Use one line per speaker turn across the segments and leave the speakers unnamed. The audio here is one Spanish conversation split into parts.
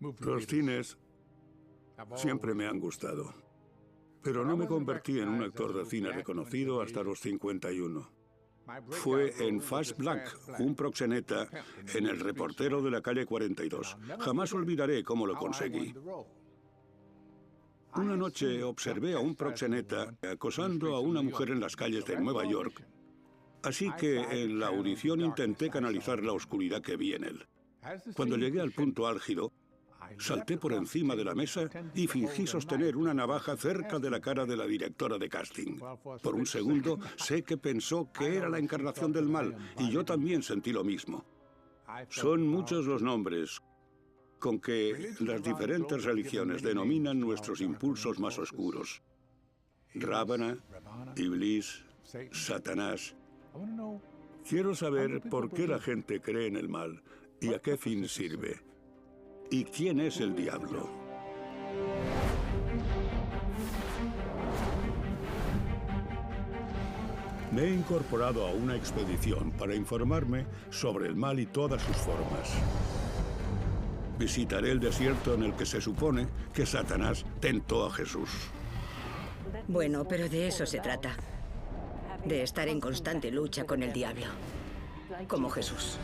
Los cines siempre me han gustado, pero no me convertí en un actor de cine reconocido hasta los 51. Fue en Fast Black, un proxeneta en El reportero de la calle 42. Jamás olvidaré cómo lo conseguí. Una noche observé a un proxeneta acosando a una mujer en las calles de Nueva York, así que en la audición intenté canalizar la oscuridad que vi en él. Cuando llegué al punto álgido, salté por encima de la mesa y fingí sostener una navaja cerca de la cara de la directora de casting. Por un segundo, sé que pensó que era la encarnación del mal, y yo también sentí lo mismo. Son muchos los nombres con que las diferentes religiones denominan nuestros impulsos más oscuros. Rábana, Iblis, Satanás. Quiero saber por qué la gente cree en el mal y a qué fin sirve. ¿Y quién es el diablo? Me he incorporado a una expedición para informarme sobre el mal y todas sus formas. Visitaré el desierto en el que se supone que Satanás tentó a Jesús.
Bueno, pero de eso se trata. De estar en constante lucha con el diablo. Como Jesús.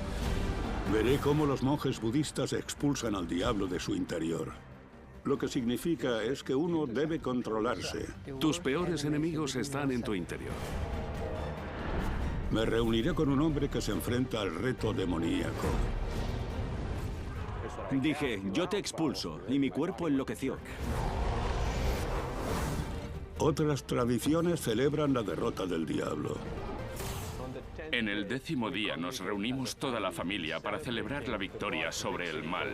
Veré cómo los monjes budistas expulsan al diablo de su interior. Lo que significa es que uno debe controlarse.
Tus peores enemigos están en tu interior.
Me reuniré con un hombre que se enfrenta al reto demoníaco.
Dije, yo te expulso, y mi cuerpo enloqueció.
Otras tradiciones celebran la derrota del diablo.
En el 10º día nos reunimos toda la familia para celebrar la victoria sobre el mal.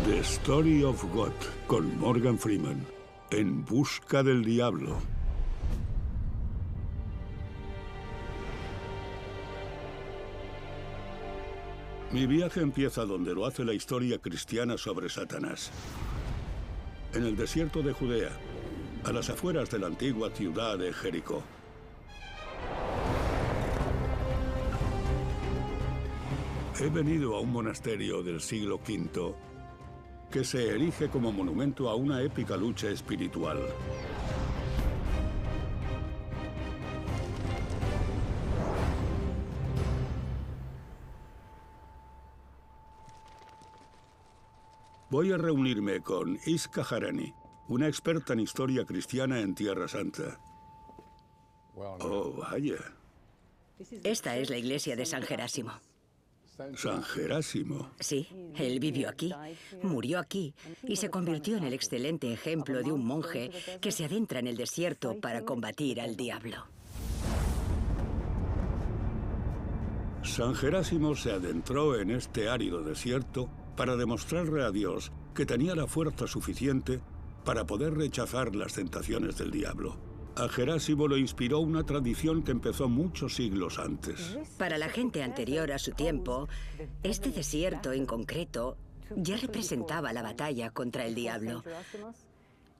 The Story of God, con Morgan Freeman. En busca del diablo. Mi viaje empieza donde lo hace la historia cristiana sobre Satanás. En el desierto de Judea, a las afueras de la antigua ciudad de Jericó. He venido a un monasterio del siglo V que se erige como monumento a una épica lucha espiritual. Voy a reunirme con Iska Harani, una experta en historia cristiana en Tierra Santa. Oh, vaya.
Esta es la iglesia de San Gerásimo.
San Gerásimo.
Sí, él vivió aquí, murió aquí y se convirtió en el excelente ejemplo de un monje que se adentra en el desierto para combatir al diablo.
San Gerásimo se adentró en este árido desierto para demostrarle a Dios que tenía la fuerza suficiente para poder rechazar las tentaciones del diablo. A Gerásimo lo inspiró una tradición que empezó muchos siglos antes.
Para la gente anterior a su tiempo, este desierto en concreto ya representaba la batalla contra el diablo.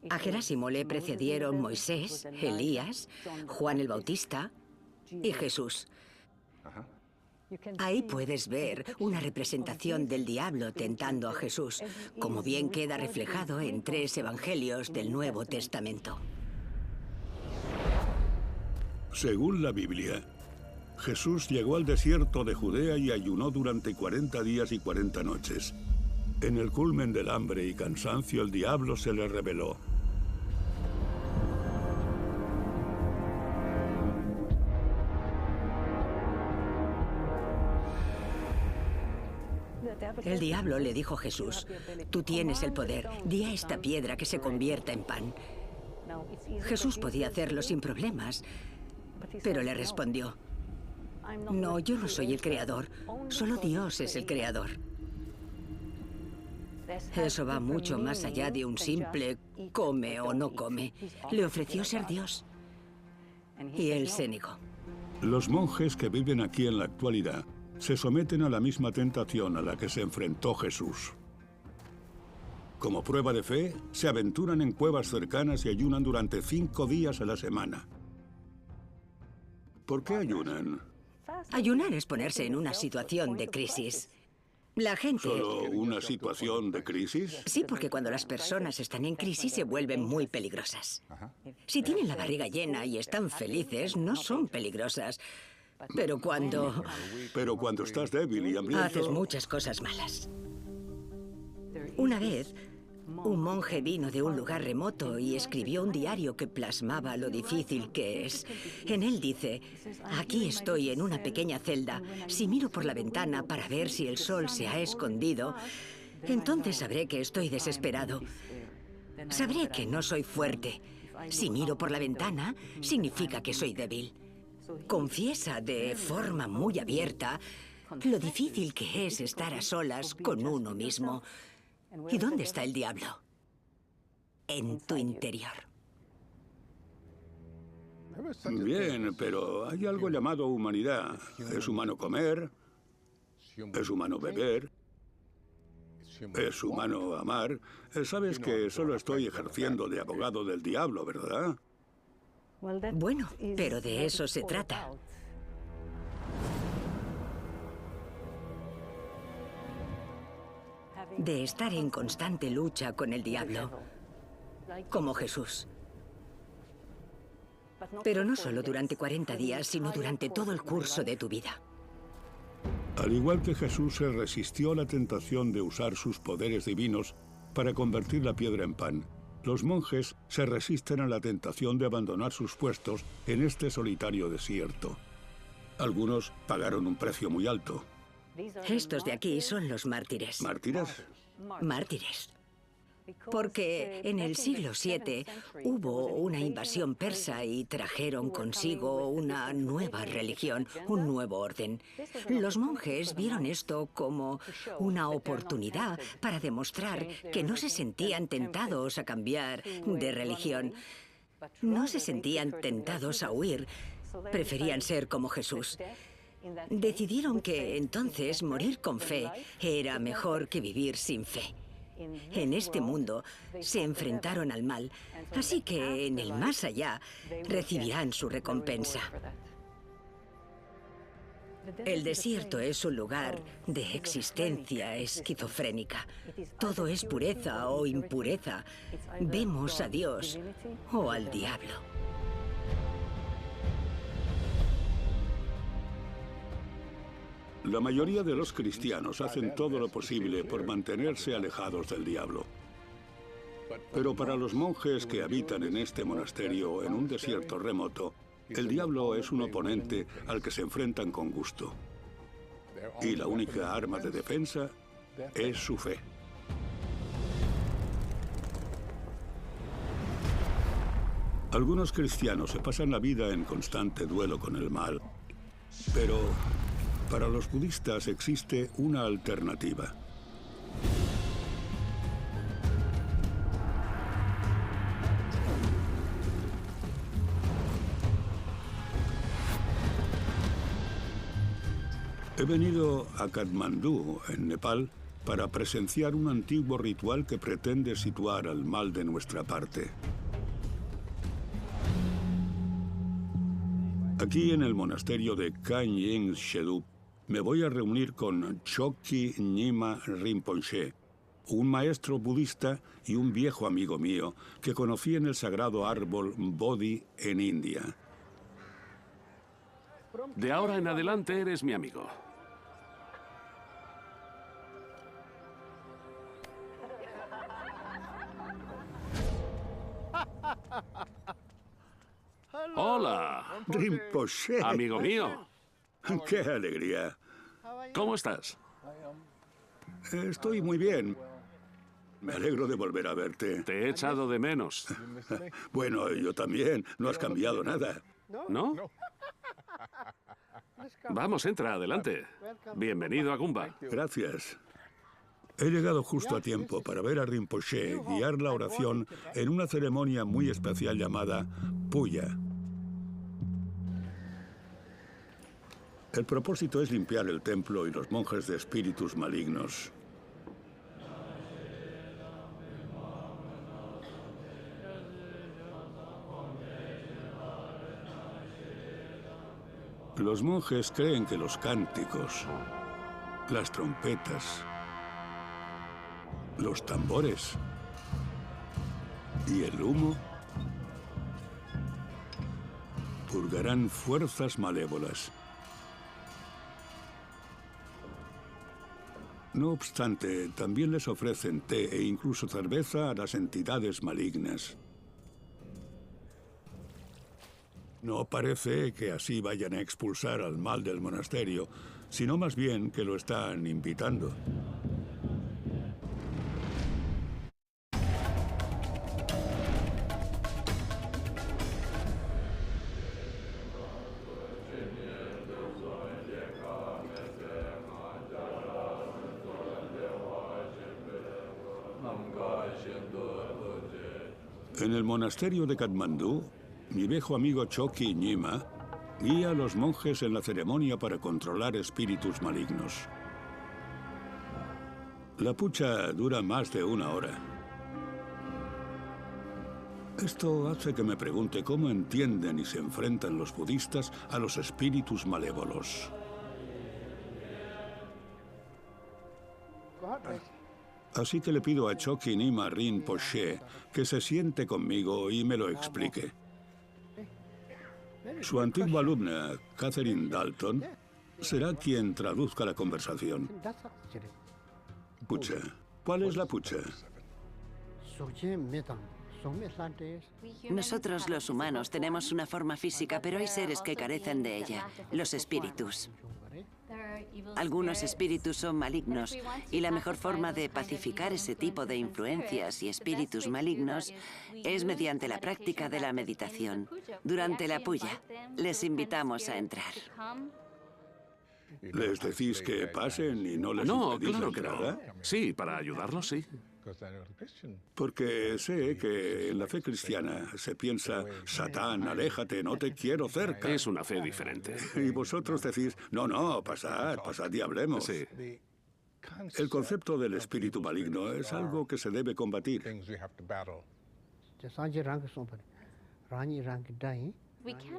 A Gerásimo le precedieron Moisés, Elías, Juan el Bautista y Jesús. Ahí puedes ver una representación del diablo tentando a Jesús, como bien queda reflejado en 3 evangelios del Nuevo Testamento.
Según la Biblia, Jesús llegó al desierto de Judea y ayunó durante 40 días y 40 noches. En el culmen del hambre y cansancio, el diablo se le reveló.
El diablo le dijo a Jesús: tú tienes el poder, di a esta piedra que se convierta en pan. Jesús podía hacerlo sin problemas, pero le respondió: no, yo no soy el creador, solo Dios es el creador. Eso va mucho más allá de un simple come o no come. Le ofreció ser Dios y él se negó.
Los monjes que viven aquí en la actualidad se someten a la misma tentación a la que se enfrentó Jesús. Como prueba de fe, se aventuran en cuevas cercanas y ayunan durante 5 días a la semana. ¿Por qué ayunan?
Ayunar es ponerse en una situación de crisis. La gente...
¿Solo una situación de crisis?
Sí, porque cuando las personas están en crisis se vuelven muy peligrosas. Si tienen la barriga llena y están felices, no son peligrosas. Pero cuando
Pero cuando estás débil y hambriento...
haces muchas cosas malas. Una vez, un monje vino de un lugar remoto y escribió un diario que plasmaba lo difícil que es. En él dice, aquí estoy en una pequeña celda. Si miro por la ventana para ver si el sol se ha escondido, entonces sabré que estoy desesperado. Sabré que no soy fuerte. Si miro por la ventana, significa que soy débil. Confiesa de forma muy abierta lo difícil que es estar a solas con uno mismo. ¿Y dónde está el diablo? En tu interior.
Bien, pero hay algo llamado humanidad. Es humano comer, es humano beber, es humano amar. Sabes que solo estoy ejerciendo de abogado del diablo, ¿verdad?
Bueno, pero de eso se trata. De estar en constante lucha con el diablo, como Jesús. Pero no solo durante 40 días, sino durante todo el curso de tu vida.
Al igual que Jesús se resistió a la tentación de usar sus poderes divinos para convertir la piedra en pan, los monjes se resisten a la tentación de abandonar sus puestos en este solitario desierto. Algunos pagaron un precio muy alto.
Estos de aquí son los mártires.
¿Mártires?
Mártires. Porque en el siglo VII hubo una invasión persa y trajeron consigo una nueva religión, un nuevo orden. Los monjes vieron esto como una oportunidad para demostrar que no se sentían tentados a cambiar de religión. No se sentían tentados a huir. Preferían ser como Jesús. Decidieron que entonces morir con fe era mejor que vivir sin fe. En este mundo se enfrentaron al mal, así que en el más allá recibirán su recompensa. El desierto es un lugar de existencia esquizofrénica. Todo es pureza o impureza. Vemos a Dios o al diablo.
La mayoría de los cristianos hacen todo lo posible por mantenerse alejados del diablo. Pero para los monjes que habitan en este monasterio, en un desierto remoto, el diablo es un oponente al que se enfrentan con gusto. Y la única arma de defensa es su fe. Algunos cristianos se pasan la vida en constante duelo con el mal, pero para los budistas existe una alternativa. He venido a Katmandú, en Nepal, para presenciar un antiguo ritual que pretende situar al mal de nuestra parte. Aquí en el monasterio de Kanying Shedup, me voy a reunir con Chokyi Nyima Rinpoche, un maestro budista y un viejo amigo mío que conocí en el sagrado árbol Bodhi en India.
De ahora en adelante eres mi amigo. Hola,
Rinpoche.
amigo mío.
¡Qué alegría!
¿Cómo estás?
Estoy muy bien. Me alegro de volver a verte.
Te he echado de menos.
Bueno, yo también. No has cambiado nada.
¿No? Vamos, entra, adelante. Bienvenido a Gumba.
Gracias. He llegado justo a tiempo para ver a Rinpoche guiar la oración en una ceremonia muy especial llamada Puya. El propósito es limpiar el templo y los monjes de espíritus malignos. Los monjes creen que los cánticos las trompetas, los tambores y el humo purgarán fuerzas malévolas. No obstante, también les ofrecen té e incluso cerveza a las entidades malignas. No parece que así vayan a expulsar al mal del monasterio, sino más bien que lo están invitando. En el monasterio de Katmandú, mi viejo amigo Chokyi Nyima guía a los monjes en la ceremonia para controlar espíritus malignos. La pucha dura más de 1 hora. Esto hace que me pregunte cómo entienden y se enfrentan los budistas a los espíritus malévolos. Así que le pido a Chokyi Nyima Rinpoche que se siente conmigo y me lo explique. Su antigua alumna, Catherine Dalton, será quien traduzca la conversación. Pucha. ¿Cuál es la pucha?
Nosotros los humanos tenemos una forma física, pero hay seres que carecen de ella, los espíritus. Algunos espíritus son malignos y la mejor forma de pacificar ese tipo de influencias y espíritus malignos es mediante la práctica de la meditación. Durante la puya, les invitamos a entrar.
¿Les decís que pasen y no les impedís la
claro que no.
entrada?
Sí, para ayudarlos, sí.
Porque sé que en la fe cristiana se piensa, Satán, aléjate, no te quiero cerca.
Es una fe diferente.
Y vosotros decís, no, pasad y hablemos.
Sí.
El concepto del espíritu maligno es algo que se debe combatir.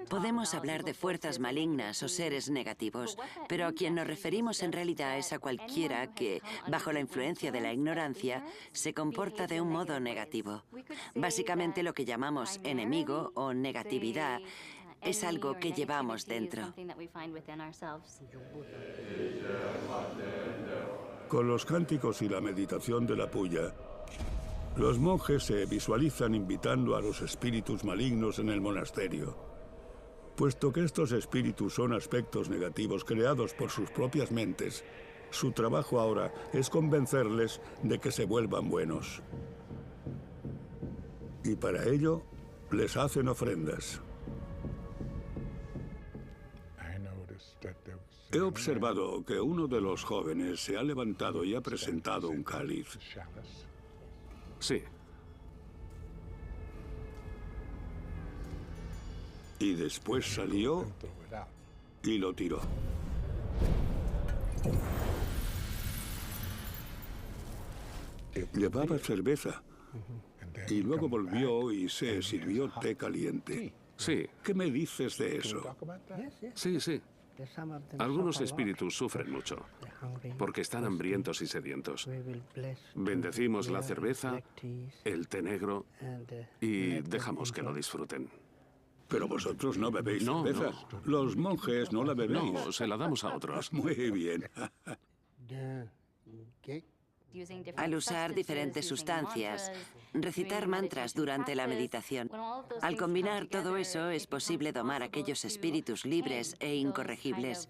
Podemos hablar de fuerzas malignas o seres negativos, pero a quien nos referimos en realidad es a cualquiera que, bajo la influencia de la ignorancia, se comporta de un modo negativo. Básicamente lo que llamamos enemigo o negatividad es algo que llevamos dentro.
Con los cánticos y la meditación de la puya, los monjes se visualizan invitando a los espíritus malignos en el monasterio. Puesto que estos espíritus son aspectos negativos creados por sus propias mentes, su trabajo ahora es convencerles de que se vuelvan buenos. Y para ello, les hacen ofrendas. He observado que uno de los jóvenes se ha levantado y ha presentado un cáliz.
Sí.
Y después salió y lo tiró. Llevaba cerveza. Y luego volvió y se sirvió té caliente.
Sí.
¿Qué me dices de eso?
Sí, sí. Algunos espíritus sufren mucho, porque están hambrientos y sedientos. Bendecimos la cerveza, el té negro, y dejamos que lo disfruten.
Pero vosotros no bebéis cerveza.
No.
Los monjes no la bebéis.
No, se la damos a otros.
Muy bien.
Al usar diferentes sustancias, recitar mantras durante la meditación. Al combinar todo eso, es posible domar aquellos espíritus libres e incorregibles.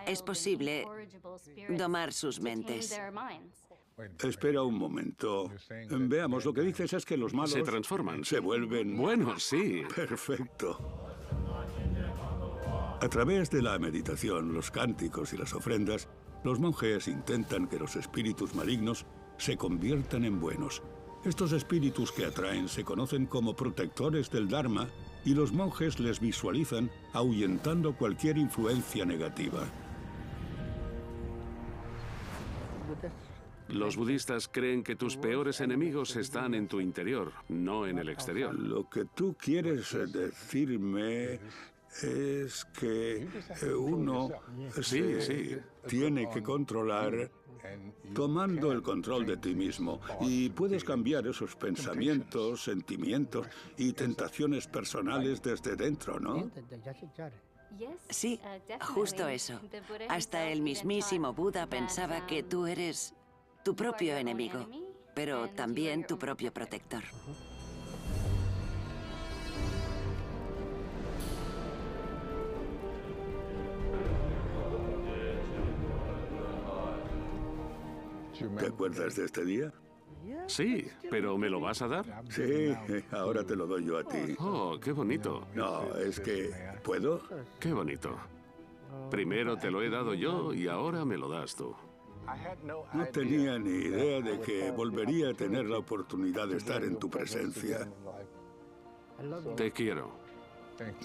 Es posible domar sus mentes.
Espera un momento. Veamos, lo que dices es que los malos...
Se transforman.
Se vuelven...
Buenos, sí.
Perfecto. A través de la meditación, los cánticos y las ofrendas, los monjes intentan que los espíritus malignos se conviertan en buenos. Estos espíritus que atraen se conocen como protectores del Dharma y los monjes les visualizan ahuyentando cualquier influencia negativa.
Los budistas creen que tus peores enemigos están en tu interior, no en el exterior.
Lo que tú quieres decirme es que uno
Sí.
tiene que controlar tomando el control de ti mismo. Y puedes cambiar esos pensamientos, sentimientos y tentaciones personales desde dentro, ¿no?
Sí, justo eso. Hasta el mismísimo Buda pensaba que tú eres tu propio enemigo, pero también tu propio protector.
¿Te acuerdas de este día?
Sí, pero ¿me lo vas a dar?
Sí, ahora te lo doy yo a ti.
Oh, qué bonito.
No, es que... ¿Puedo?
Qué bonito. Primero te lo he dado yo y ahora me lo das tú.
No tenía ni idea de que volvería a tener la oportunidad de estar en tu presencia.
Te quiero.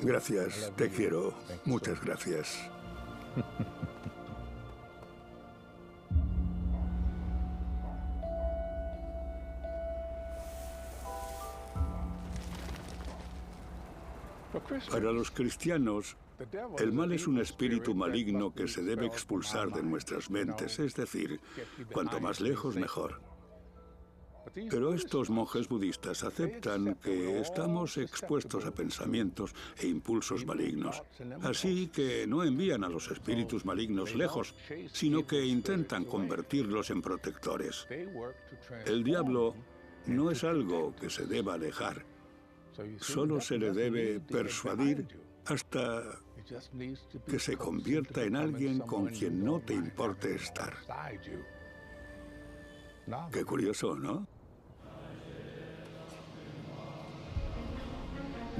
Gracias, te quiero. Muchas gracias. Para los cristianos, el mal es un espíritu maligno que se debe expulsar de nuestras mentes, es decir, cuanto más lejos, mejor. Pero estos monjes budistas aceptan que estamos expuestos a pensamientos e impulsos malignos. Así que no envían a los espíritus malignos lejos, sino que intentan convertirlos en protectores. El diablo no es algo que se deba alejar. Solo se le debe persuadir hasta que se convierta en alguien con quien no te importe estar. Qué curioso, ¿no?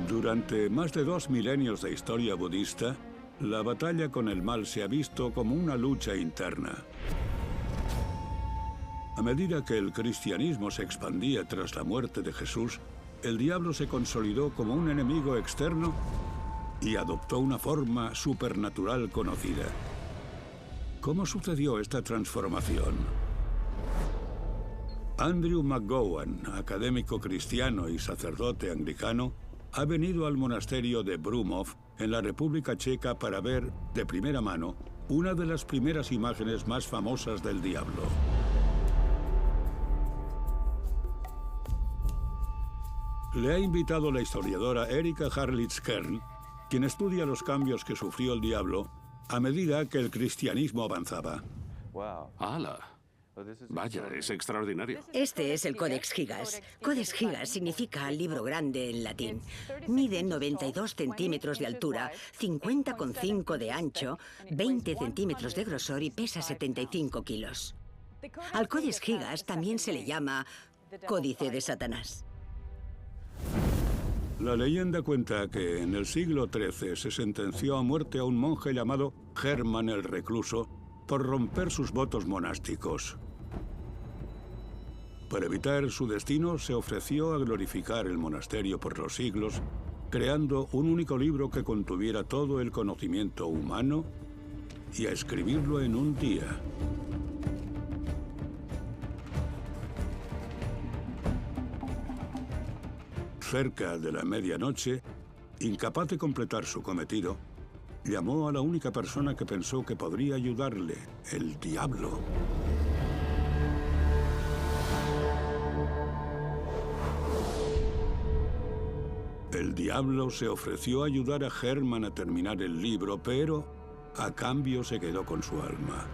Durante más de 2 milenios de historia budista, la batalla con el mal se ha visto como una lucha interna. A medida que el cristianismo se expandía tras la muerte de Jesús, el diablo se consolidó como un enemigo externo y adoptó una forma supernatural conocida. ¿Cómo sucedió esta transformación? Andrew McGowan, académico cristiano y sacerdote anglicano, ha venido al monasterio de Brumov, en la República Checa, para ver, de primera mano, una de las primeras imágenes más famosas del diablo. Le ha invitado la historiadora Erika Harlitz-Kern, quien estudia los cambios que sufrió el diablo a medida que el cristianismo avanzaba.
¡Hala! Vaya, es extraordinario.
Este es el Codex Gigas. Codex Gigas significa libro grande en latín. Mide 92 centímetros de altura, 50,5 de ancho, 20 centímetros de grosor y pesa 75 kilos. Al Codex Gigas también se le llama Códice de Satanás.
La leyenda cuenta que en el siglo XIII se sentenció a muerte a un monje llamado Germán el Recluso por romper sus votos monásticos. Para evitar su destino, se ofreció a glorificar el monasterio por los siglos, creando un único libro que contuviera todo el conocimiento humano y a escribirlo en un día. Cerca de la medianoche, incapaz de completar su cometido, llamó a la única persona que pensó que podría ayudarle, el diablo. El diablo se ofreció a ayudar a Germán a terminar el libro, pero a cambio se quedó con su alma.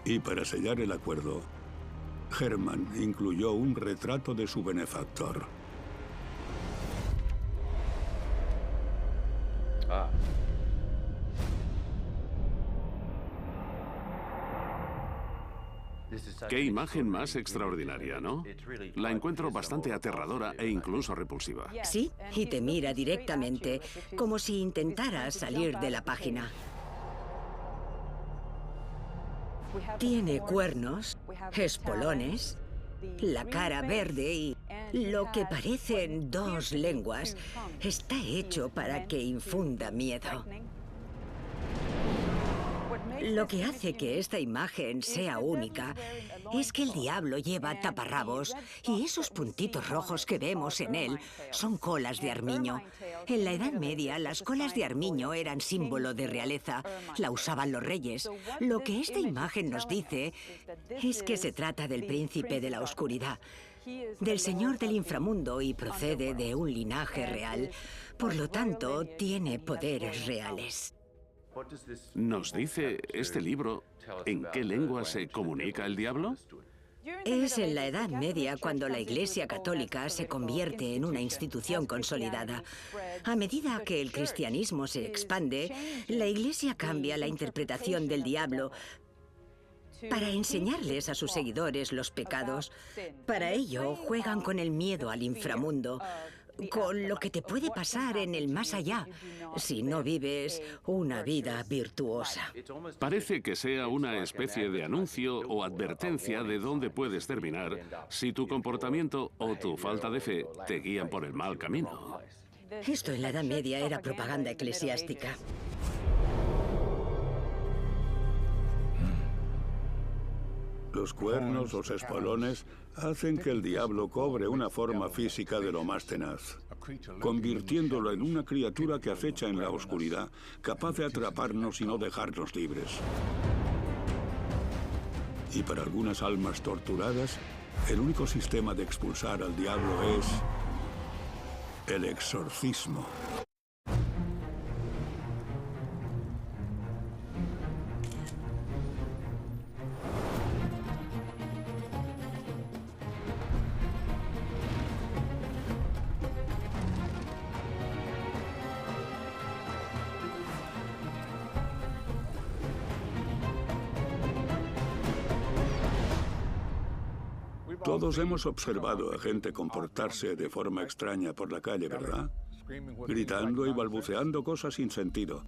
Y para sellar el acuerdo, Germán incluyó un retrato de su benefactor.
Qué imagen más extraordinaria, ¿no? La encuentro bastante aterradora e incluso repulsiva.
Sí, y te mira directamente, como si intentara salir de la página. Tiene cuernos, espolones, la cara verde y lo que parecen 2 lenguas. Está hecho para que infunda miedo. Lo que hace que esta imagen sea única es que el diablo lleva taparrabos y esos puntitos rojos que vemos en él son colas de armiño. En la Edad Media, las colas de armiño eran símbolo de realeza. La usaban los reyes. Lo que esta imagen nos dice es que se trata del príncipe de la oscuridad, del señor del inframundo, y procede de un linaje real. Por lo tanto, tiene poderes reales.
¿Nos dice este libro en qué lengua se comunica el diablo?
Es en la Edad Media cuando la Iglesia Católica se convierte en una institución consolidada. A medida que el cristianismo se expande, la Iglesia cambia la interpretación del diablo para enseñarles a sus seguidores los pecados. Para ello, juegan con el miedo al inframundo, con lo que te puede pasar en el más allá si no vives una vida virtuosa.
Parece que sea una especie de anuncio o advertencia de dónde puedes terminar si tu comportamiento o tu falta de fe te guían por el mal camino.
Esto en la Edad Media era propaganda eclesiástica.
Los cuernos, los espolones, hacen que el diablo cobre una forma física de lo más tenaz, convirtiéndolo en una criatura que acecha en la oscuridad, capaz de atraparnos y no dejarnos libres. Y para algunas almas torturadas, el único sistema de expulsar al diablo es el exorcismo. Todos hemos observado a gente comportarse de forma extraña por la calle, ¿verdad? Gritando y balbuceando cosas sin sentido.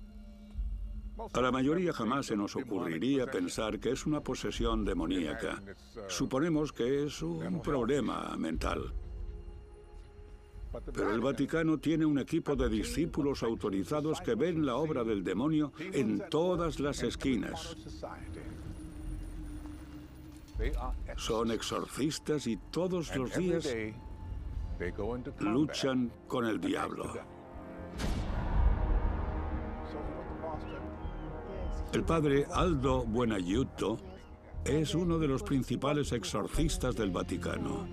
A la mayoría jamás se nos ocurriría pensar que es una posesión demoníaca. Suponemos que es un problema mental. Pero el Vaticano tiene un equipo de discípulos autorizados que ven la obra del demonio en todas las esquinas. Son exorcistas y todos los días luchan con el diablo. El padre Aldo Buenaiuto es uno de los principales exorcistas del Vaticano.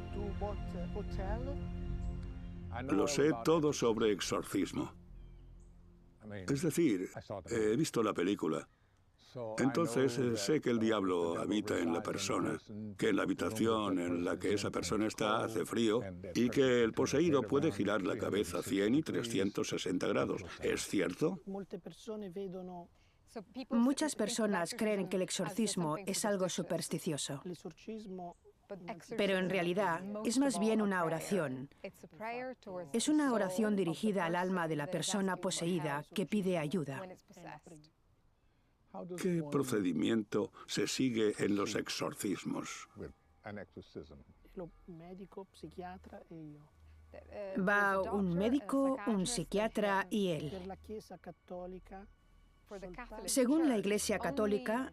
Lo sé todo sobre exorcismo. Es decir, he visto la película. Entonces sé que el diablo habita en la persona, que en la habitación en la que esa persona está hace frío y que el poseído puede girar la cabeza 100 y 360 grados. ¿Es cierto?
Muchas personas creen que el exorcismo es algo supersticioso, pero en realidad es más bien una oración. Es una oración dirigida al alma de la persona poseída que pide ayuda.
¿Qué procedimiento se sigue en los exorcismos?
Va un médico, un psiquiatra y él. Según la Iglesia Católica,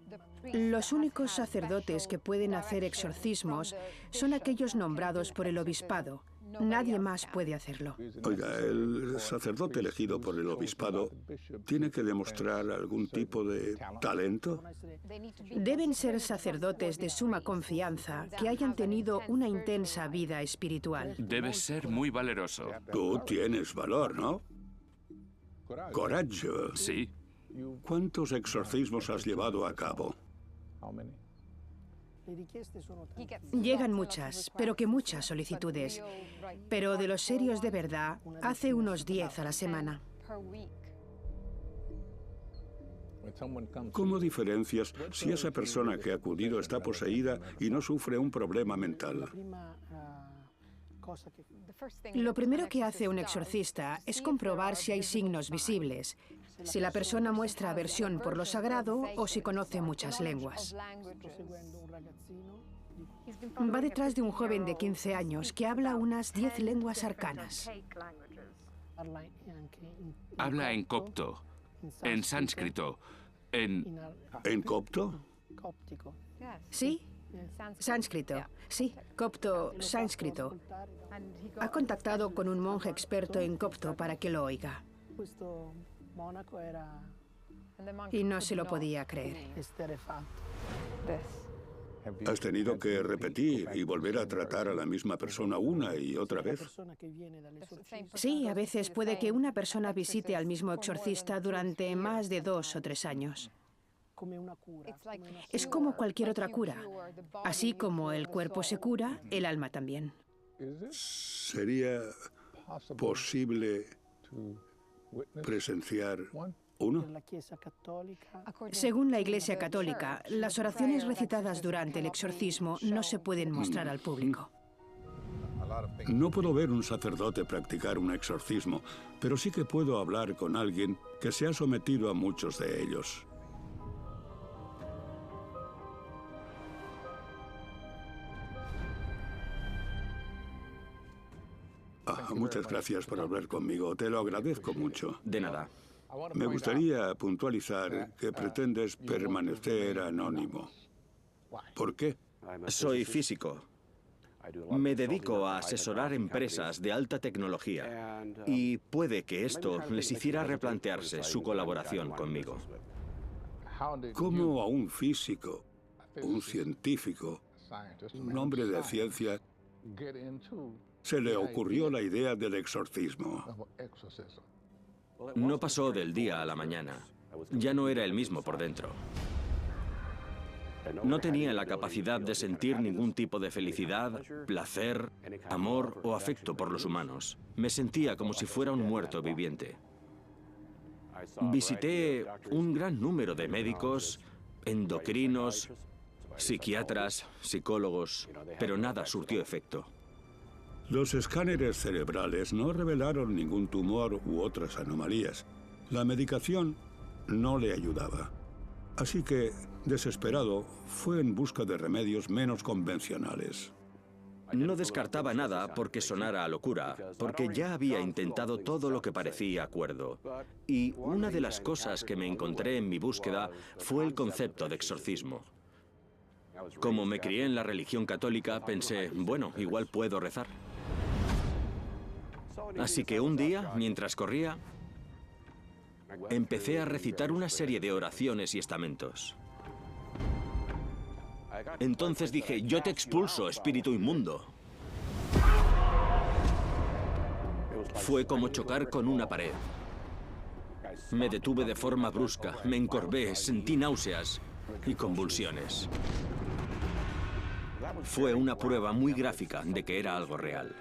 los únicos sacerdotes que pueden hacer exorcismos son aquellos nombrados por el obispado. Nadie más puede hacerlo.
Oiga, el sacerdote elegido por el obispado tiene que demostrar algún tipo de talento.
Deben ser sacerdotes de suma confianza que hayan tenido una intensa vida espiritual.
Debes ser muy valeroso.
Tú tienes valor, ¿no? Coraggio.
Sí.
¿Cuántos exorcismos has llevado a cabo?
Llegan muchas, pero que muchas solicitudes. Pero de los serios de verdad, hace unos 10 a la semana.
¿Cómo diferencias si esa persona que ha acudido está poseída y no sufre un problema mental?
Lo primero que hace un exorcista es comprobar si hay signos visibles, si la persona muestra aversión por lo sagrado o si conoce muchas lenguas. Va detrás de un joven de 15 años que habla unas 10 lenguas arcanas.
Habla en copto, en sánscrito,
¿En copto?
Sí, sánscrito. Sí, copto sánscrito. Ha contactado con un monje experto en copto para que lo oiga. Y no se lo podía creer.
¿Has tenido que repetir y volver a tratar a la misma persona una y otra vez?
Sí, a veces puede que una persona visite al mismo exorcista durante más de 2 o 3 años. Es como cualquier otra cura. Así como el cuerpo se cura, el alma también.
¿Sería posible presenciar uno?
Según la Iglesia Católica, las oraciones recitadas durante el exorcismo no se pueden mostrar al público.
No puedo ver un sacerdote practicar un exorcismo, pero sí que puedo hablar con alguien que se ha sometido a muchos de ellos. Muchas gracias por hablar conmigo. Te lo agradezco mucho.
De nada.
Me gustaría puntualizar que pretendes permanecer anónimo. ¿Por qué?
Soy físico. Me dedico a asesorar empresas de alta tecnología y puede que esto les hiciera replantearse su colaboración conmigo.
¿Cómo a un físico, un científico, un hombre de ciencia, se le ocurrió la idea del exorcismo?
No pasó del día a la mañana. Ya no era el mismo por dentro. No tenía la capacidad de sentir ningún tipo de felicidad, placer, amor o afecto por los humanos. Me sentía como si fuera un muerto viviente. Visité un gran número de médicos, endocrinos, psiquiatras, psicólogos, pero nada surtió efecto.
Los escáneres cerebrales no revelaron ningún tumor u otras anomalías. La medicación no le ayudaba. Así que, desesperado, fue en busca de remedios menos convencionales.
No descartaba nada porque sonara a locura, porque ya había intentado todo lo que parecía cuerdo. Y una de las cosas que me encontré en mi búsqueda fue el concepto de exorcismo. Como me crié en la religión católica, pensé, bueno, igual puedo rezar. Así que un día, mientras corría, empecé a recitar una serie de oraciones y estamentos. Entonces dije, yo te expulso, espíritu inmundo. Fue como chocar con una pared. Me detuve de forma brusca, me encorvé, sentí náuseas y convulsiones. Fue una prueba muy gráfica de que era algo real.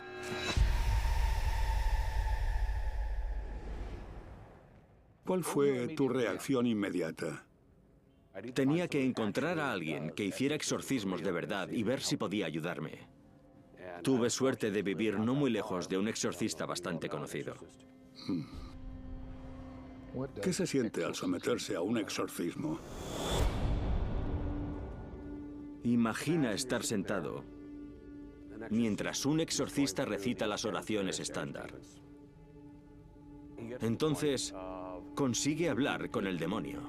¿Cuál fue tu reacción inmediata?
Tenía que encontrar a alguien que hiciera exorcismos de verdad y ver si podía ayudarme. Tuve suerte de vivir no muy lejos de un exorcista bastante conocido.
¿Qué se siente al someterse a un exorcismo?
Imagina estar sentado mientras un exorcista recita las oraciones estándar. Entonces, consigue hablar con el demonio.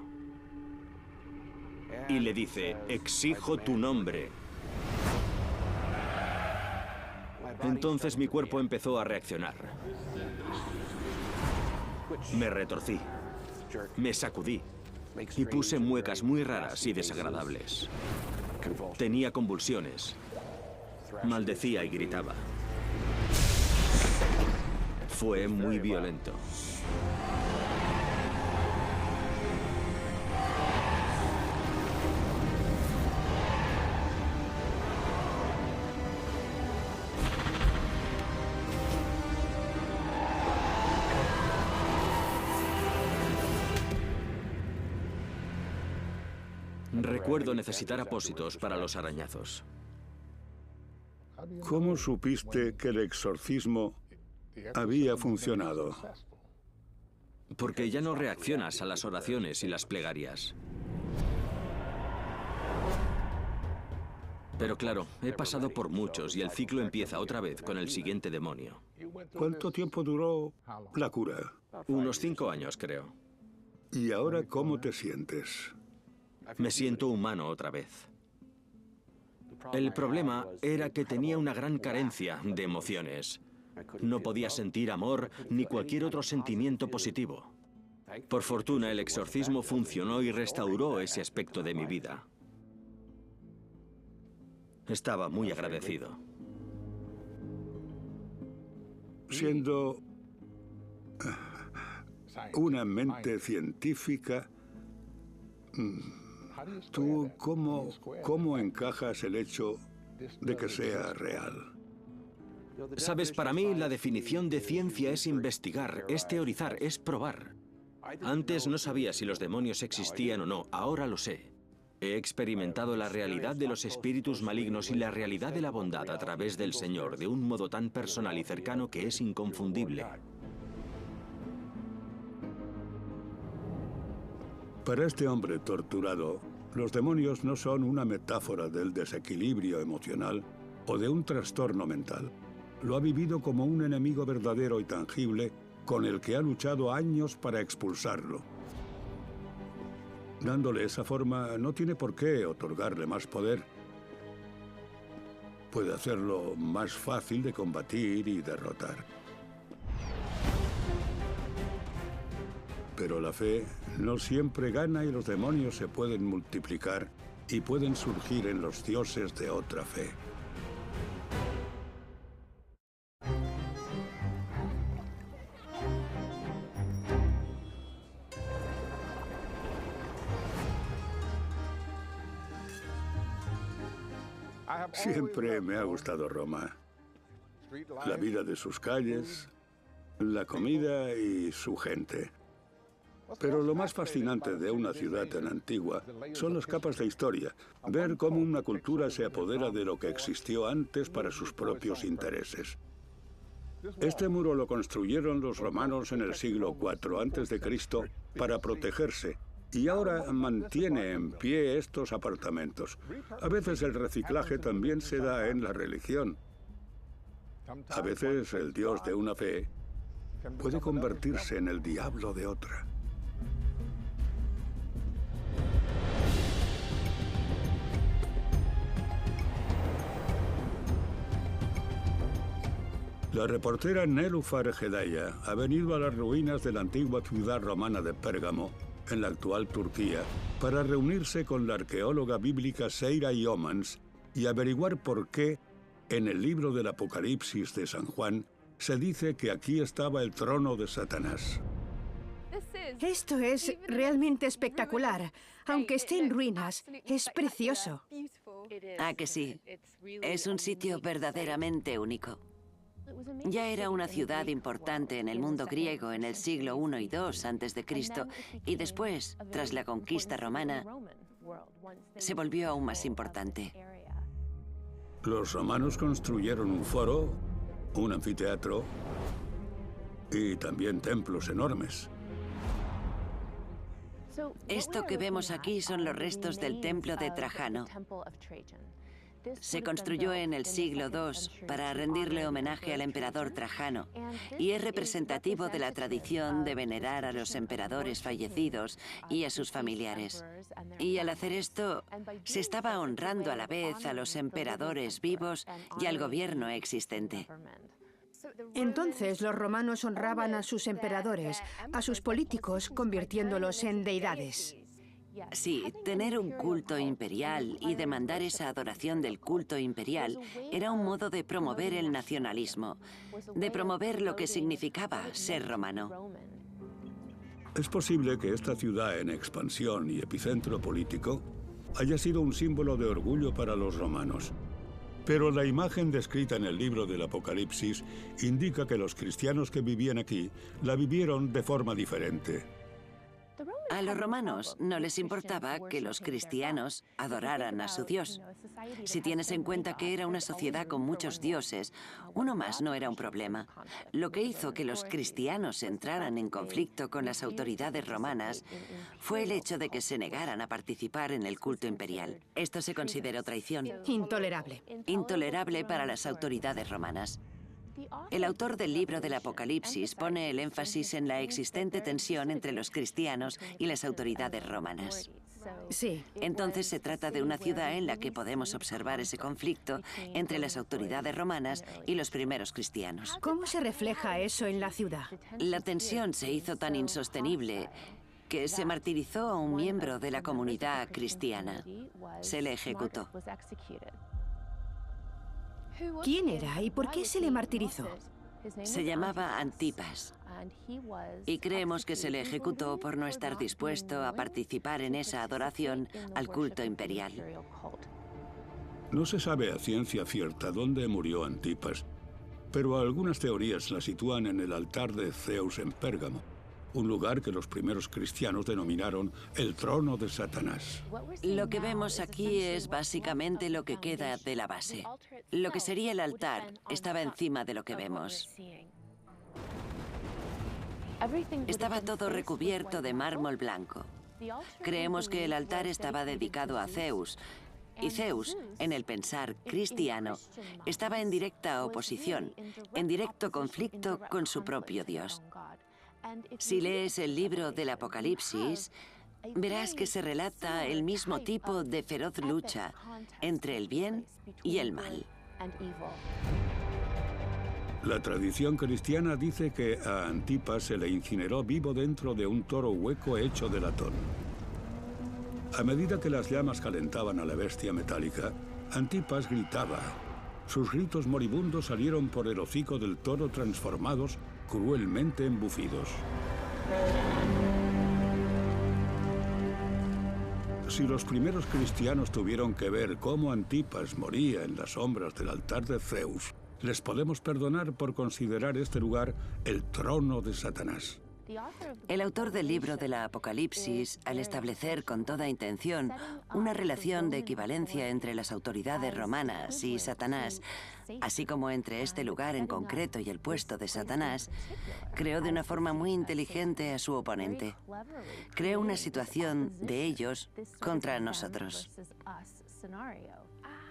Y le dice, exijo tu nombre. Entonces mi cuerpo empezó a reaccionar. Me retorcí, me sacudí y puse muecas muy raras y desagradables. Tenía convulsiones, maldecía y gritaba. Fue muy violento. Recuerdo necesitar apósitos para los arañazos.
¿Cómo supiste que el exorcismo había funcionado?
Porque ya no reaccionas a las oraciones y las plegarias. Pero claro, he pasado por muchos y el ciclo empieza otra vez con el siguiente demonio.
¿Cuánto tiempo duró la cura?
Unos 5 años, creo.
¿Y ahora cómo te sientes?
Me siento humano otra vez. El problema era que tenía una gran carencia de emociones. No podía sentir amor ni cualquier otro sentimiento positivo. Por fortuna, el exorcismo funcionó y restauró ese aspecto de mi vida. Estaba muy agradecido.
Siendo una mente científica, ¿tú cómo encajas el hecho de que sea real?
Sabes, para mí la definición de ciencia es investigar, es teorizar, es probar. Antes no sabía si los demonios existían o no, ahora lo sé. He experimentado la realidad de los espíritus malignos y la realidad de la bondad a través del Señor de un modo tan personal y cercano que es inconfundible.
Para este hombre torturado, los demonios no son una metáfora del desequilibrio emocional o de un trastorno mental. Lo ha vivido como un enemigo verdadero y tangible con el que ha luchado años para expulsarlo. Dándole esa forma, no tiene por qué otorgarle más poder. Puede hacerlo más fácil de combatir y derrotar. Pero la fe no siempre gana y los demonios se pueden multiplicar y pueden surgir en los dioses de otra fe. Siempre me ha gustado Roma. La vida de sus calles, la comida y su gente. Pero lo más fascinante de una ciudad tan antigua son las capas de historia, ver cómo una cultura se apodera de lo que existió antes para sus propios intereses. Este muro lo construyeron los romanos en el siglo IV a.C. para protegerse, y ahora mantiene en pie estos apartamentos. A veces el reciclaje también se da en la religión. A veces el Dios de una fe puede convertirse en el diablo de otra. La reportera Nelufar Hedaya ha venido a las ruinas de la antigua ciudad romana de Pérgamo, en la actual Turquía, para reunirse con la arqueóloga bíblica Seira Yeomans y averiguar por qué, en el libro del Apocalipsis de San Juan, se dice que aquí estaba el trono de Satanás.
Esto es realmente espectacular. Aunque esté en ruinas, es precioso.
Ah, que sí. Es un sitio verdaderamente único. Ya era una ciudad importante en el mundo griego en el siglo I y II a.C. y después, tras la conquista romana, se volvió aún más importante.
Los romanos construyeron un foro, un anfiteatro y también templos enormes.
Esto que vemos aquí son los restos del templo de Trajano. Se construyó en el siglo II para rendirle homenaje al emperador Trajano y es representativo de la tradición de venerar a los emperadores fallecidos y a sus familiares. Y al hacer esto, se estaba honrando a la vez a los emperadores vivos y al gobierno existente.
Entonces los romanos honraban a sus emperadores, a sus políticos, convirtiéndolos en deidades.
Sí, tener un culto imperial y demandar esa adoración del culto imperial era un modo de promover el nacionalismo, de promover lo que significaba ser romano.
Es posible que esta ciudad en expansión y epicentro político haya sido un símbolo de orgullo para los romanos. Pero la imagen descrita en el libro del Apocalipsis indica que los cristianos que vivían aquí la vivieron de forma diferente.
A los romanos no les importaba que los cristianos adoraran a su Dios. Si tienes en cuenta que era una sociedad con muchos dioses, uno más no era un problema. Lo que hizo que los cristianos entraran en conflicto con las autoridades romanas fue el hecho de que se negaran a participar en el culto imperial. Esto se consideró traición.
Intolerable.
Intolerable para las autoridades romanas. El autor del libro del Apocalipsis pone el énfasis en la existente tensión entre los cristianos y las autoridades romanas.
Sí.
Entonces se trata de una ciudad en la que podemos observar ese conflicto entre las autoridades romanas y los primeros cristianos.
¿Cómo se refleja eso en la ciudad?
La tensión se hizo tan insostenible que se martirizó a un miembro de la comunidad cristiana. Se le ejecutó.
¿Quién era y por qué se le martirizó?
Se llamaba Antipas. Y creemos que se le ejecutó por no estar dispuesto a participar en esa adoración al culto imperial.
No se sabe a ciencia cierta dónde murió Antipas, pero algunas teorías la sitúan en el altar de Zeus en Pérgamo, un lugar que los primeros cristianos denominaron el trono de Satanás.
Lo que vemos aquí es básicamente lo que queda de la base. Lo que sería el altar estaba encima de lo que vemos. Estaba todo recubierto de mármol blanco. Creemos que el altar estaba dedicado a Zeus, y Zeus, en el pensar cristiano, estaba en directa oposición, en directo conflicto con su propio Dios. Si lees el libro del Apocalipsis, verás que se relata el mismo tipo de feroz lucha entre el bien y el mal.
La tradición cristiana dice que a Antipas se le incineró vivo dentro de un toro hueco hecho de latón. A medida que las llamas calentaban a la bestia metálica, Antipas gritaba. Sus gritos moribundos salieron por el hocico del toro transformados, cruelmente embufidos. Si los primeros cristianos tuvieron que ver cómo Antipas moría en las sombras del altar de Zeus, les podemos perdonar por considerar este lugar el trono de Satanás.
El autor del libro del Apocalipsis, al establecer con toda intención una relación de equivalencia entre las autoridades romanas y Satanás, así como entre este lugar en concreto y el puesto de Satanás, creó de una forma muy inteligente a su oponente. Creó una situación de ellos contra nosotros.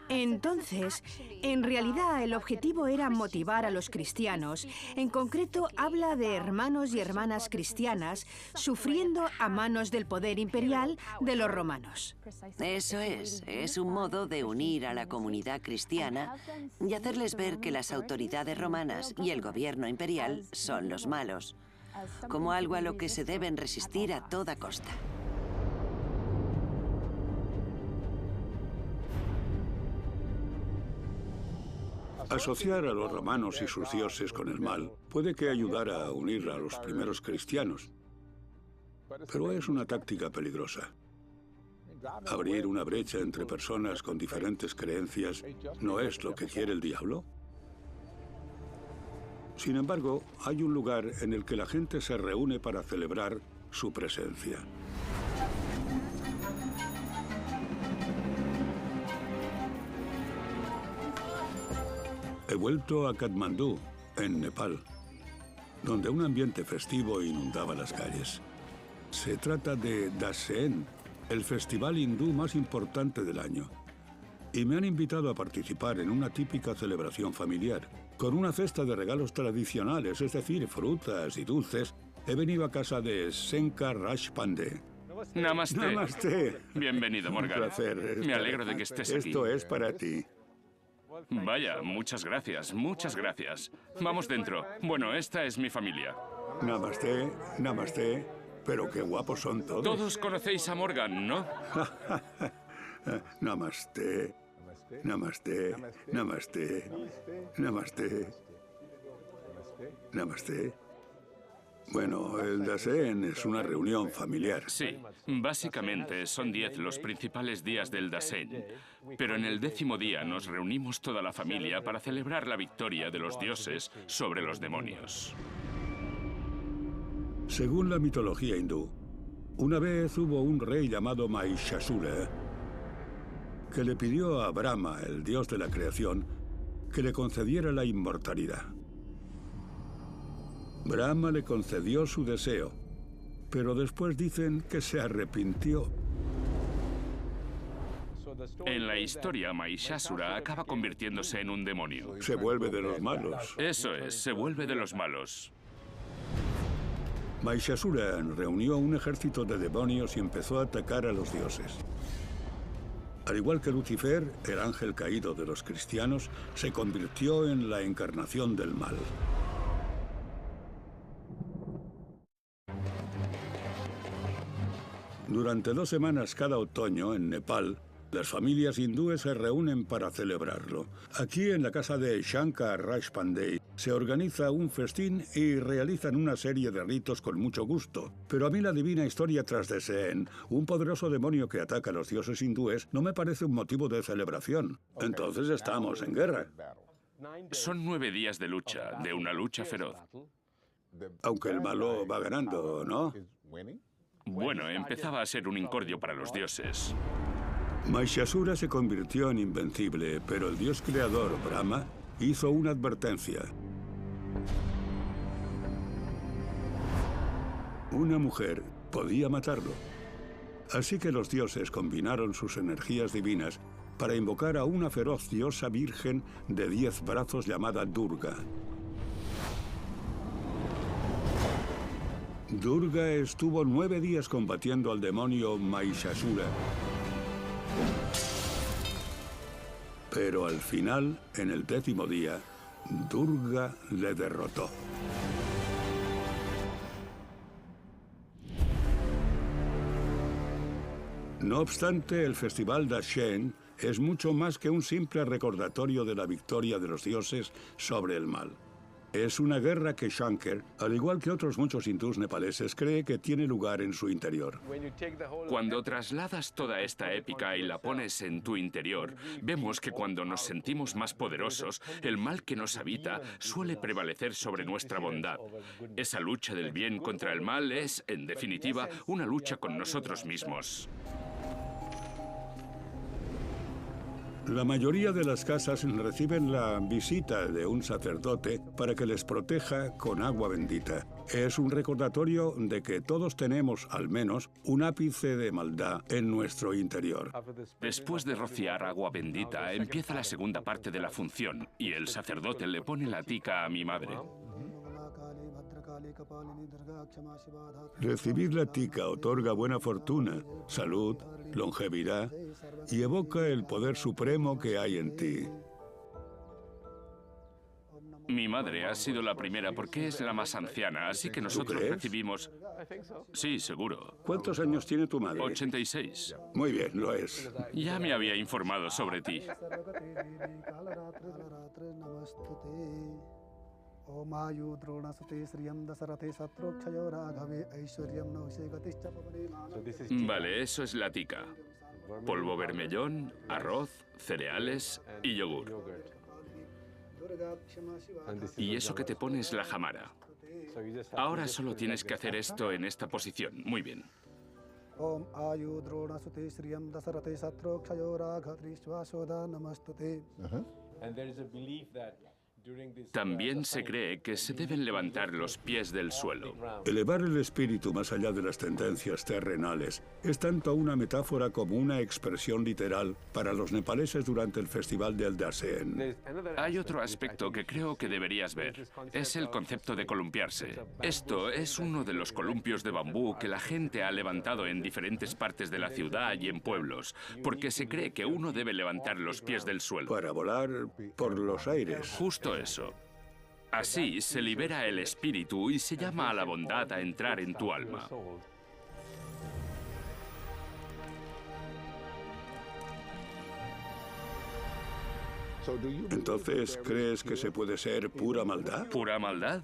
Entonces, en realidad el objetivo era motivar a los cristianos. En concreto, habla de hermanos y hermanas cristianas sufriendo a manos del poder imperial de los romanos.
Eso es un modo de unir a la comunidad cristiana y hacerles ver que las autoridades romanas y el gobierno imperial son los malos, como algo a lo que se deben resistir a toda costa.
Asociar a los romanos y sus dioses con el mal puede que ayudara a unir a los primeros cristianos, pero es una táctica peligrosa. Abrir una brecha entre personas con diferentes creencias no es lo que quiere el diablo. Sin embargo, hay un lugar en el que la gente se reúne para celebrar su presencia. He vuelto a Katmandú, en Nepal, donde un ambiente festivo inundaba las calles. Se trata de Daseen, el festival hindú más importante del año. Y me han invitado a participar en una típica celebración familiar. Con una cesta de regalos tradicionales, es decir, frutas y dulces, he venido a casa de Senka Rajpande.
Namaste.
Namaste.
Bienvenido, Morgan.
Un placer.
Me alegro de que estés aquí.
Esto es para ti.
Vaya, muchas gracias, muchas gracias. Vamos dentro. Bueno, esta es mi familia.
Namaste, namaste. Pero qué guapos son todos.
Todos conocéis a Morgan, ¿no?
Namaste, namaste, namaste, namaste, namaste. Bueno, el Daseen es una reunión familiar.
Sí, básicamente son 10 los principales días del Dasén. Pero en el 10º día nos reunimos toda la familia para celebrar la victoria de los dioses sobre los demonios.
Según la mitología hindú, una vez hubo un rey llamado Mahishasura que le pidió a Brahma, el dios de la creación, que le concediera la inmortalidad. Brahma le concedió su deseo, pero después dicen que se arrepintió.
En la historia, Mahishasura acaba convirtiéndose en un demonio.
Se vuelve de los malos.
Eso es, se vuelve de los malos.
Mahishasura reunió un ejército de demonios y empezó a atacar a los dioses. Al igual que Lucifer, el ángel caído de los cristianos, se convirtió en la encarnación del mal. Durante 2 semanas cada otoño, en Nepal, las familias hindúes se reúnen para celebrarlo. Aquí, en la casa de Shankar Raj Pandey, se organiza un festín y realizan una serie de ritos con mucho gusto. Pero a mí la divina historia tras de Seen, un poderoso demonio que ataca a los dioses hindúes, no me parece un motivo de celebración. Entonces estamos en guerra.
Son 9 días de lucha, de una lucha feroz.
Aunque el malo va ganando, ¿no?
Bueno, empezaba a ser un incordio para los dioses.
Mahishasura se convirtió en invencible, pero el dios creador, Brahma, hizo una advertencia. Una mujer podía matarlo. Así que los dioses combinaron sus energías divinas para invocar a una feroz diosa virgen de 10 brazos llamada Durga. Durga estuvo 9 días combatiendo al demonio Mahishasura. Pero al final, en el 10º día, Durga le derrotó. No obstante, el Festival Dashen es mucho más que un simple recordatorio de la victoria de los dioses sobre el mal. Es una guerra que Shankar, al igual que otros muchos hindús nepaleses, cree que tiene lugar en su interior.
Cuando trasladas toda esta épica y la pones en tu interior, vemos que cuando nos sentimos más poderosos, el mal que nos habita suele prevalecer sobre nuestra bondad. Esa lucha del bien contra el mal es, en definitiva, una lucha con nosotros mismos.
La mayoría de las casas reciben la visita de un sacerdote para que les proteja con agua bendita. Es un recordatorio de que todos tenemos, al menos, un ápice de maldad en nuestro interior.
Después de rociar agua bendita, empieza la segunda parte de la función y el sacerdote le pone la tika a mi madre.
Recibir la tika otorga buena fortuna, salud, longevidad y evoca el poder supremo que hay en ti.
Mi madre ha sido la primera porque es la más anciana, así que nosotros
crees?
recibimos... Sí, seguro.
¿Cuántos años tiene tu madre?
86.
Muy bien, lo es.
Ya me había informado sobre ti. Vale, eso es la tika. Polvo bermellón, arroz, cereales y yogur. Y eso que te pones la jamara. Ahora solo tienes que hacer esto en esta posición. Muy bien. También se cree que se deben levantar los pies del suelo.
Elevar el espíritu más allá de las tendencias terrenales es tanto una metáfora como una expresión literal para los nepaleses durante el festival del Dashen.
Hay otro aspecto que creo que deberías ver. Es el concepto de columpiarse. Esto es uno de los columpios de bambú que la gente ha levantado en diferentes partes de la ciudad y en pueblos, porque se cree que uno debe levantar los pies del suelo.
Para volar por los aires.
Justo eso. Así se libera el espíritu y se llama a la bondad a entrar en tu alma.
Entonces, ¿crees que se puede ser pura maldad?
¿Pura maldad?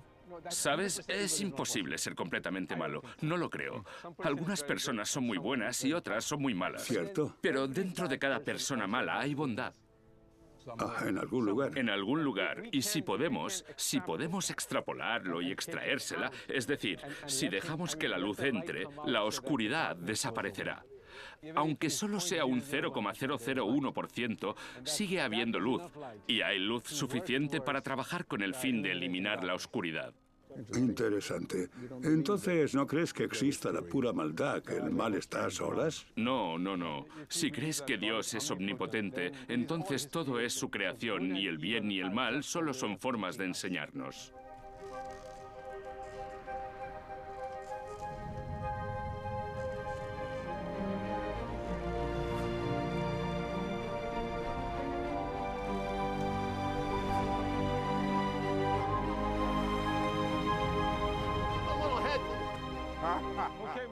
¿Sabes? Es imposible ser completamente malo. No lo creo. Algunas personas son muy buenas y otras son muy malas.
¿Cierto?
Pero dentro de cada persona mala hay bondad.
Ah, en algún lugar.
En algún lugar. Y si podemos extrapolarlo y extraérsela, es decir, si dejamos que la luz entre, la oscuridad desaparecerá. Aunque solo sea un 0,001%, sigue habiendo luz, y hay luz suficiente para trabajar con el fin de eliminar la oscuridad.
Interesante. Entonces, ¿no crees que exista la pura maldad, que el mal está a solas?
No, no, no. Si crees que Dios es omnipotente, entonces todo es su creación y el bien y el mal solo son formas de enseñarnos.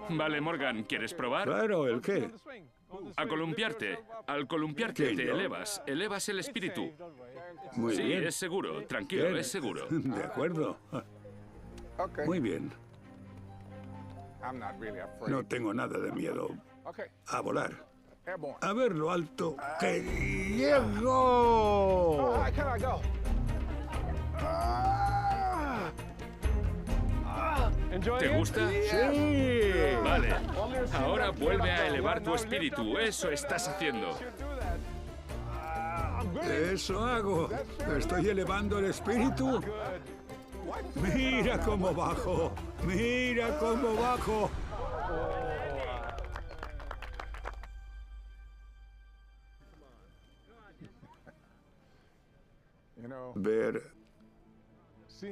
Vale, Morgan, ¿quieres probar?
Claro, ¿el qué?
A columpiarte. Al columpiarte
¿Qué,
te
yo?
elevas el espíritu.
Muy
Sí,
bien.
es seguro, tranquilo,
Bien.
es seguro.
De acuerdo. Muy bien. No tengo nada de miedo. A volar. A ver lo alto que llego.
¿Te gusta?
Sí.
Vale. Ahora vuelve a elevar tu espíritu. Eso estás haciendo.
Eso hago. Estoy elevando el espíritu. Mira cómo bajo. Mira cómo bajo. Ver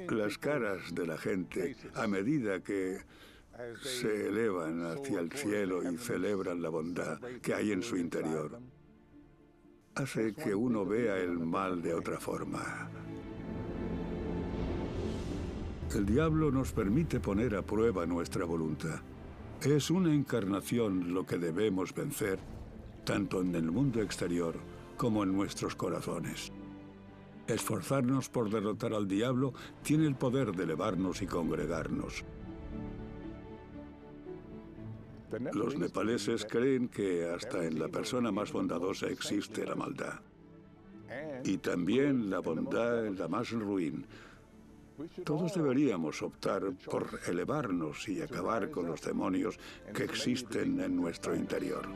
las caras de la gente a medida que se elevan hacia el cielo y celebran la bondad que hay en su interior hace que uno vea el mal de otra forma. El diablo nos permite poner a prueba nuestra voluntad. Es una encarnación lo que debemos vencer, tanto en el mundo exterior como en nuestros corazones. Esforzarnos por derrotar al diablo tiene el poder de elevarnos y congregarnos. Los nepaleses creen que hasta en la persona más bondadosa existe la maldad. Y también la bondad en la más ruin. Todos deberíamos optar por elevarnos y acabar con los demonios que existen en nuestro interior.